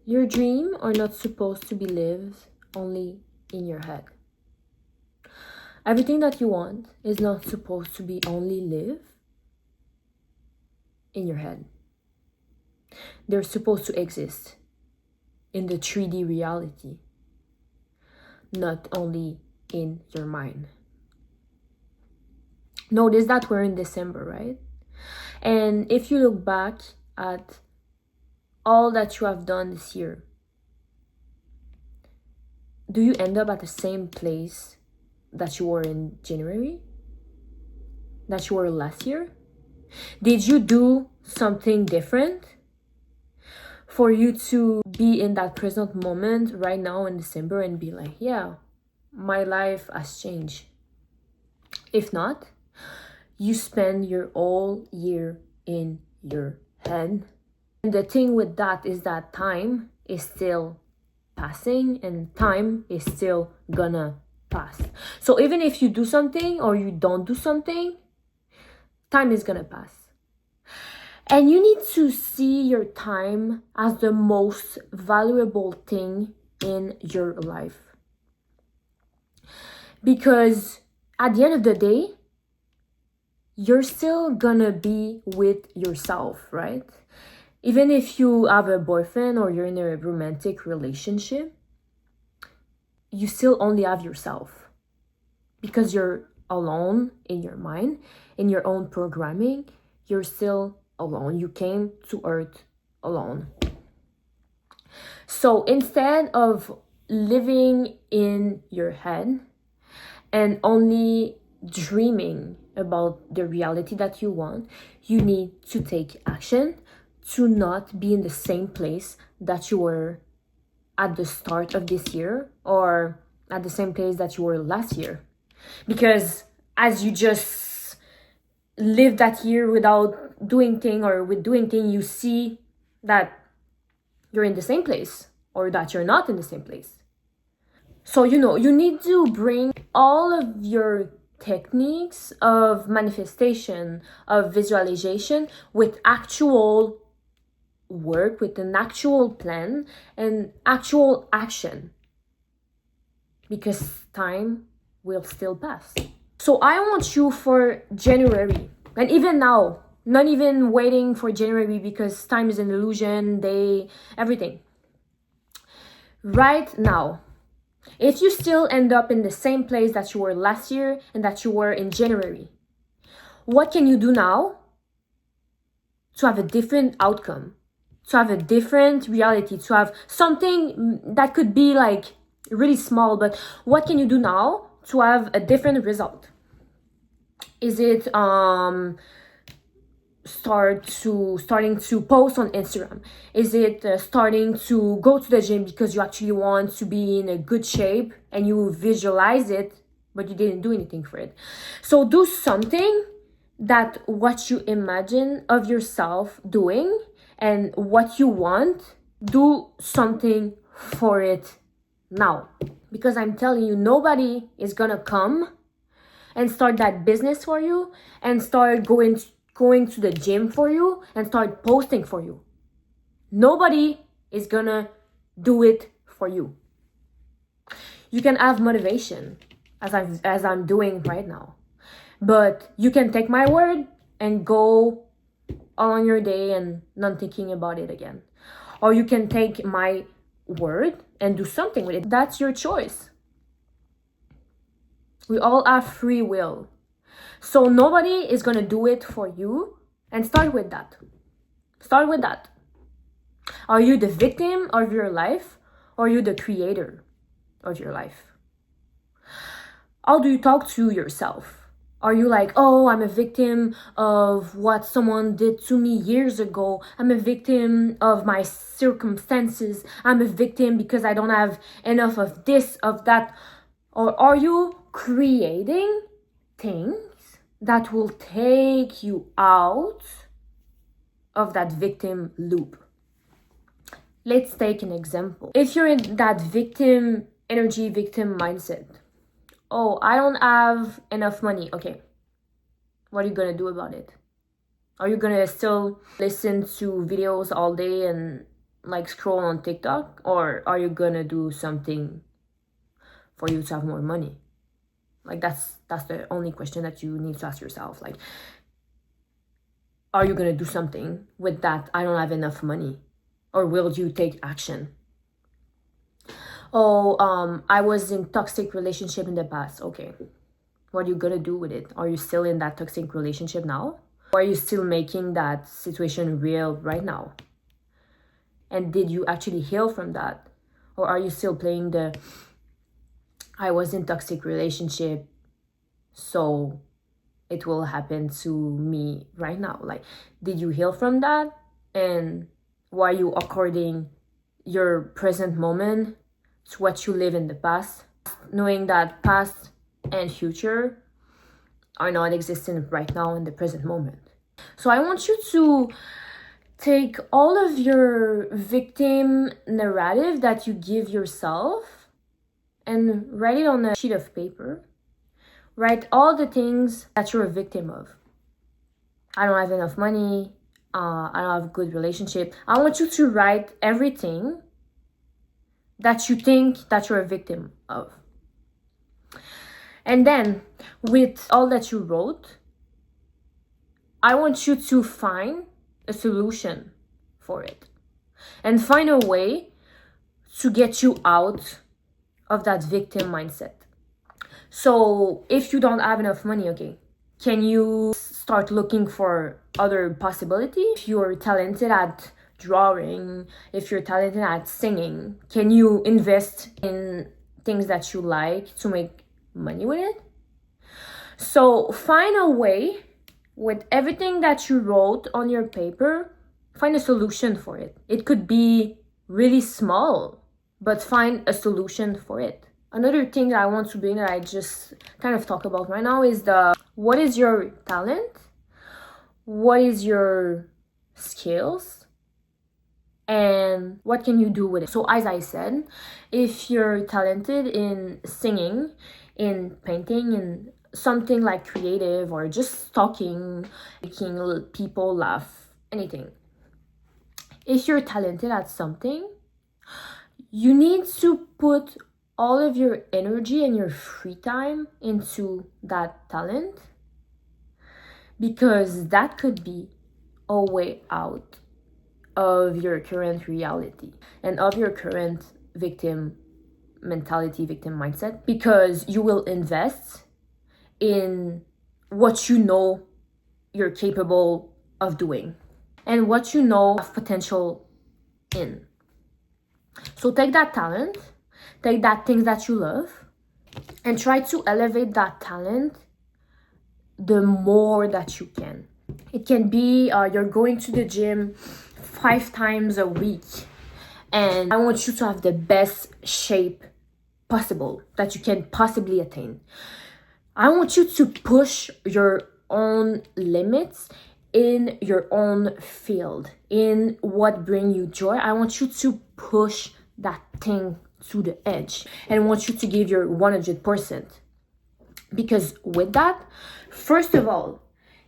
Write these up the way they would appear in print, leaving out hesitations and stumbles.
Your dreams are not supposed to be lived only in your head. Everything that you want is not supposed to be only lived in your head. They're supposed to exist in the 3D reality, not only in your mind. Notice that we're in December, right? And if you look back at all that you have done this year, do you end up at the same place that you were in January? That you were last year? Did you do something different for you to be in that present moment right now in December and be like, yeah, my life has changed? If not, you spend your whole year in your head. And the thing with that is that time is still passing and time is still gonna pass. So even if you do something or you don't do something, time is gonna pass. And you need to see your time as the most valuable thing in your life. Because at the end of the day, you're still gonna be with yourself, right? Even if you have a boyfriend or you're in a romantic relationship, you still only have yourself because you're alone in your mind, in your own programming. You're still alone. You came to Earth alone. So instead of living in your head and only dreaming about the reality that you want, you need to take action to not be in the same place that you were at the start of this year or at the same place that you were last year. Because as you just live that year without doing thing or with doing thing, you see that you're in the same place or that you're not in the same place. So, you need to bring all of your techniques of manifestation, of visualization with actual work, with an actual plan and actual action, because time will still pass. So I want you for January, and even now, not even waiting for January because time is an illusion, everything. Right now, if you still end up in the same place that you were last year and that you were in January, what can you do now to have a different outcome, to have a different reality, to have something that could be like really small, but what can you do now to have a different result? Is it starting to post on Instagram? Is it starting to go to the gym because you actually want to be in a good shape and you visualize it, but you didn't do anything for it? So do something that what you imagine of yourself doing and what you want, do something for it now. Because I'm telling you, nobody is gonna come and start that business for you and start going to the gym for you and start posting for you. Nobody is gonna do it for you. You can have motivation as I'm doing right now, but you can take my word and go on your day and not thinking about it again. Or you can take my word and do something with it. That's your choice. We all have free will. So nobody is going to do it for you, and start with that. Start with that. Are you the victim of your life or are you the creator of your life? How do you talk to yourself? Are you like, oh, I'm a victim of what someone did to me years ago. I'm a victim of my circumstances. I'm a victim because I don't have enough of this, of that. Or are you creating things that will take you out of that victim loop? Let's take an example. If you're in that victim energy, victim mindset, oh, I don't have enough money. Okay, what are you gonna do about it? Are you gonna still listen to videos all day and like scroll on TikTok, or are you gonna do something for you to have more money? Like that's the only question that you need to ask yourself. Like, are you gonna do something with that? I don't have enough money, or will you take action? Oh, I was in toxic relationship in the past. Okay, what are you gonna do with it? Are you still in that toxic relationship now? Or are you still making that situation real right now? And did you actually heal from that? Or are you still playing the I was in toxic relationship, so it will happen to me right now? Like, did you heal from that? And why are you according your present moment to what you live in the past, knowing that past and future are not existent right now in the present moment? So I want you to take all of your victim narrative that you give yourself and write it on a sheet of paper. Write all the things that you're a victim of. I don't have enough money. I don't have a good relationship. I want you to write everything that you think that you're a victim of. And then with all that you wrote, I want you to find a solution for it and find a way to get you out of that victim mindset. So if you don't have enough money, okay, can you start looking for other possibilities? If you're talented at drawing, if you're talented at singing, can you invest in things that you like to make money with it? So find a way with everything that you wrote on your paper, find a solution for it. It could be really small, but find a solution for it. Another thing that I want to bring that I just kind of talk about right now is what is your talent? What is your skills? And what can you do with it? So as I said, if you're talented in singing, in painting, in something like creative, or just talking, making people laugh, anything. If you're talented at something, you need to put all of your energy and your free time into that talent, because that could be a way out of your current reality and of your current victim mentality, victim mindset, because you will invest in what you know you're capable of doing and what you know have potential in. So take that talent, take that thing that you love, and try to elevate that talent the more that you can. It can be you're going to the gym 5 times a week, and I want you to have the best shape possible that you can possibly attain. I want you to push your own limits in your own field, in what brings you joy. I want you to push that thing to the edge, and I want you to give your 100%. Because with that, first of all,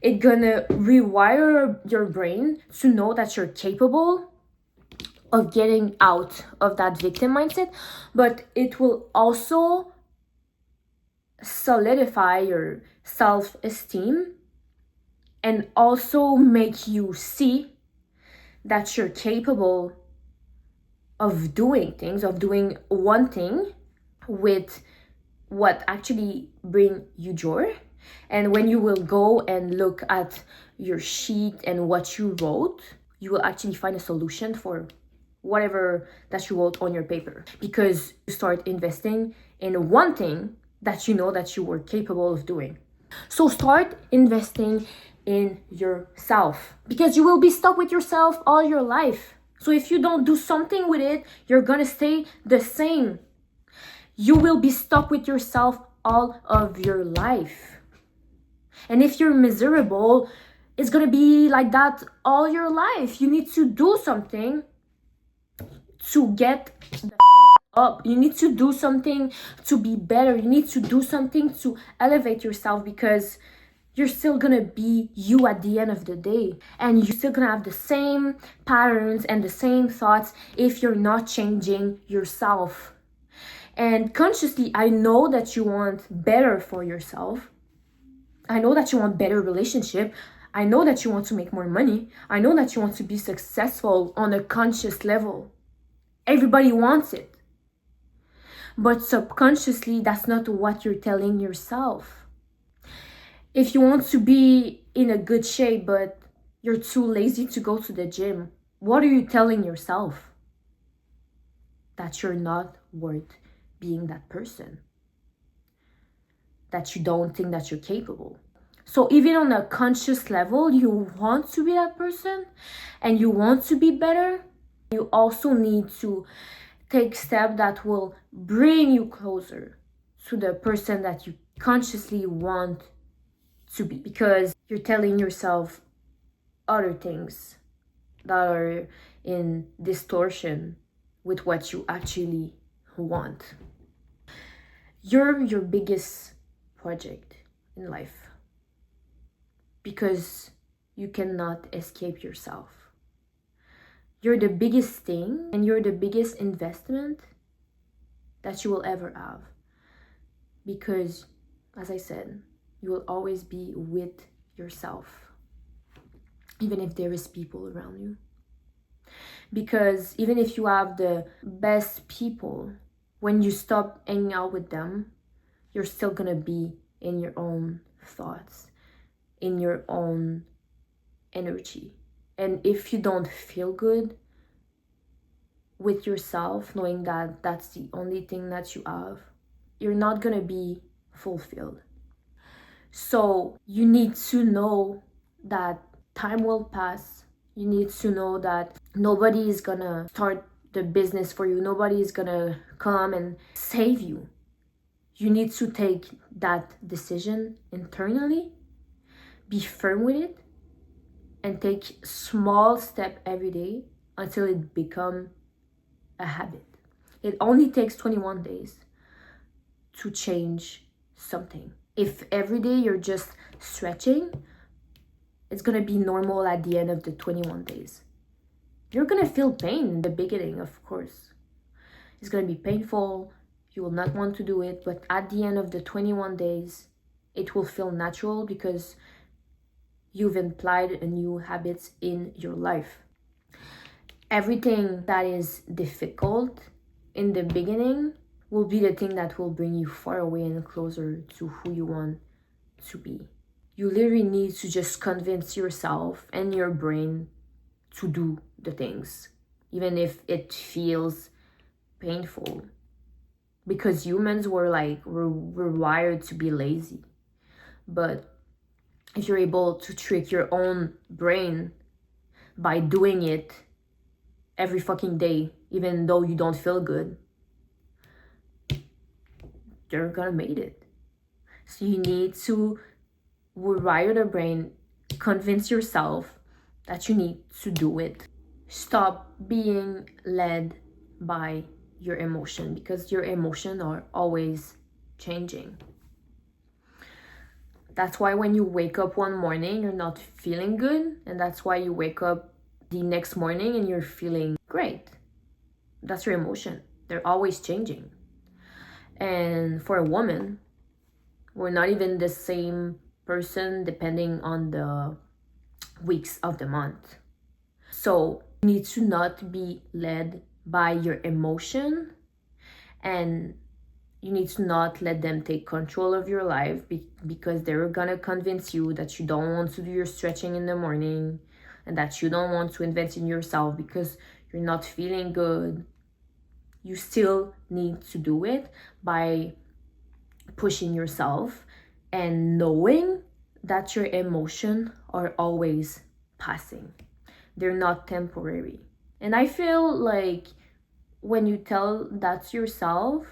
it's gonna rewire your brain to know that you're capable of getting out of that victim mindset, but it will also solidify your self-esteem and also make you see that you're capable of doing things, of doing one thing with what actually bring you joy. And when you will go and look at your sheet and what you wrote, you will actually find a solution for whatever that you wrote on your paper, because you start investing in one thing that you know that you were capable of doing. So start investing in yourself, because you will be stuck with yourself all your life. So if you don't do something with it, you're gonna stay the same. You will be stuck with yourself all of your life. And if you're miserable, it's gonna be like that all your life. You need to do something to get up. You need to do something to be better. You need to do something to elevate yourself, because you're still gonna be you at the end of the day. And you're still gonna have the same patterns and the same thoughts if you're not changing yourself. And consciously, I know that you want better for yourself. I know that you want better relationship. I know that you want to make more money. I know that you want to be successful on a conscious level. Everybody wants it. But subconsciously, that's not what you're telling yourself. If you want to be in a good shape, but you're too lazy to go to the gym, what are you telling yourself? That you're not worth being that person. That you don't think that you're capable. So even on a conscious level, you want to be that person and you want to be better. You also need to take steps that will bring you closer to the person that you consciously want to be, because you're telling yourself other things that are in distortion with what you actually want. You're your biggest project in life because you cannot escape yourself. You're the biggest thing and you're the biggest investment that you will ever have, because, as I said, you will always be with yourself, even if there is people around you. Because even if you have the best people, when you stop hanging out with them, you're still gonna be in your own thoughts, in your own energy. And if you don't feel good with yourself, knowing that that's the only thing that you have, you're not gonna be fulfilled. So you need to know that time will pass. You need to know that nobody is gonna start the business for you. Nobody is gonna come and save you. You need to take that decision internally, be firm with it, and take small step every day until it become a habit. It only takes 21 days to change something. If every day you're just stretching, it's gonna be normal at the end of the 21 days. You're gonna feel pain in the beginning, of course. It's gonna be painful. You will not want to do it, but at the end of the 21 days, it will feel natural because you've implied a new habits in your life. Everything that is difficult in the beginning will be the thing that will bring you far away and closer to who you want to be. You literally need to just convince yourself and your brain to do the things, even if it feels painful. Because humans we're wired to be lazy. But if you're able to trick your own brain by doing it every fucking day, even though you don't feel good, you're gonna make it. So you need to rewire the brain, convince yourself that you need to do it. Stop being led by your emotion, because your emotions are always changing. That's why when you wake up one morning, you're not feeling good, and that's why you wake up the next morning and you're feeling great. That's your emotion. They're always changing. And for a woman, we're not even the same person depending on the weeks of the month. So you need to not be led by your emotion, and you need to not let them take control of your life, because they're gonna convince you that you don't want to do your stretching in the morning and that you don't want to invest in yourself because you're not feeling good. You still need to do it by pushing yourself and knowing that your emotions are always passing. They're not temporary. And I feel like when you tell that to yourself,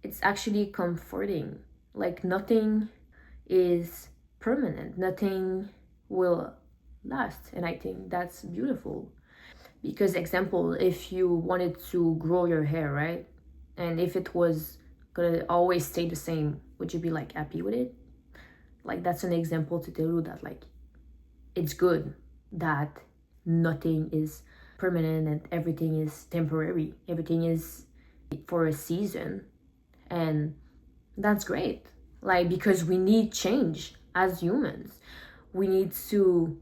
it's actually comforting. Like nothing is permanent, nothing will last. And I think that's beautiful. Because, example, if you wanted to grow your hair, right? And if it was gonna always stay the same, would you be like happy with it? Like, that's an example to tell you that, like, it's good that nothing is permanent and everything is temporary. Everything is for a season. And that's great. Like, because we need change as humans. We need to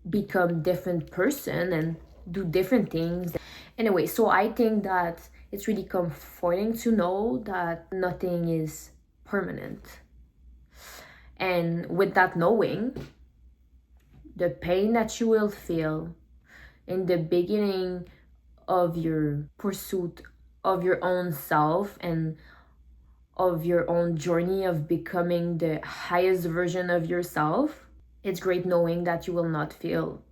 become different person and do different things. Anyway, so I think that it's really comforting to know that nothing is permanent. And with that knowing, the pain that you will feel in the beginning of your pursuit of your own self and of your own journey of becoming the highest version of yourself, it's great knowing that you will not feel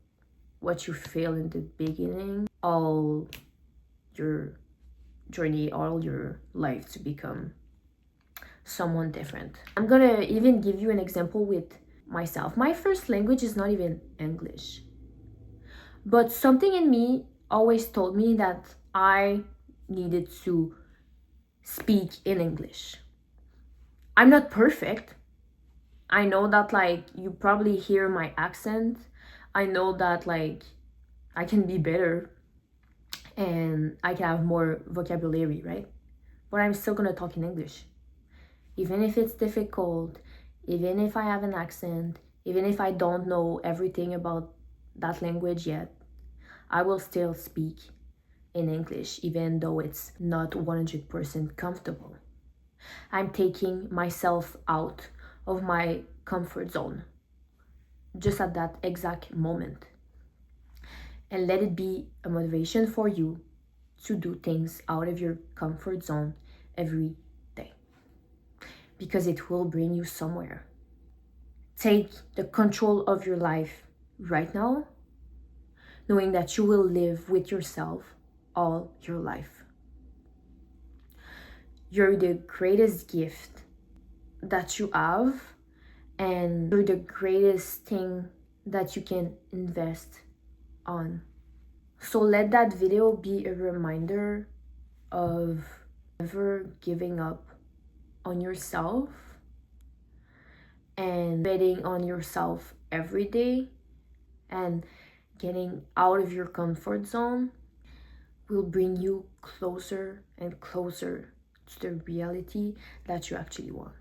what you feel in the beginning all your journey, all your life to become someone different. I'm gonna even give you an example with myself. My first language is not even English, but something in me always told me that I needed to speak in English. I'm not perfect. I know that, like, you probably hear my accent. I know that, like, I can be better and I can have more vocabulary, right? But I'm still gonna talk in English. Even if it's difficult, even if I have an accent, even if I don't know everything about that language yet, I will still speak in English, even though it's not 100% comfortable. I'm taking myself out of my comfort zone just at that exact moment. And let it be a motivation for you to do things out of your comfort zone every day, because it will bring you somewhere. Take the control of your life right now, knowing that you will live with yourself all your life. You're the greatest gift that you have, and you're the greatest thing that you can invest on. So let that video be a reminder of never giving up on yourself and betting on yourself every day, and getting out of your comfort zone will bring you closer and closer to the reality that you actually want.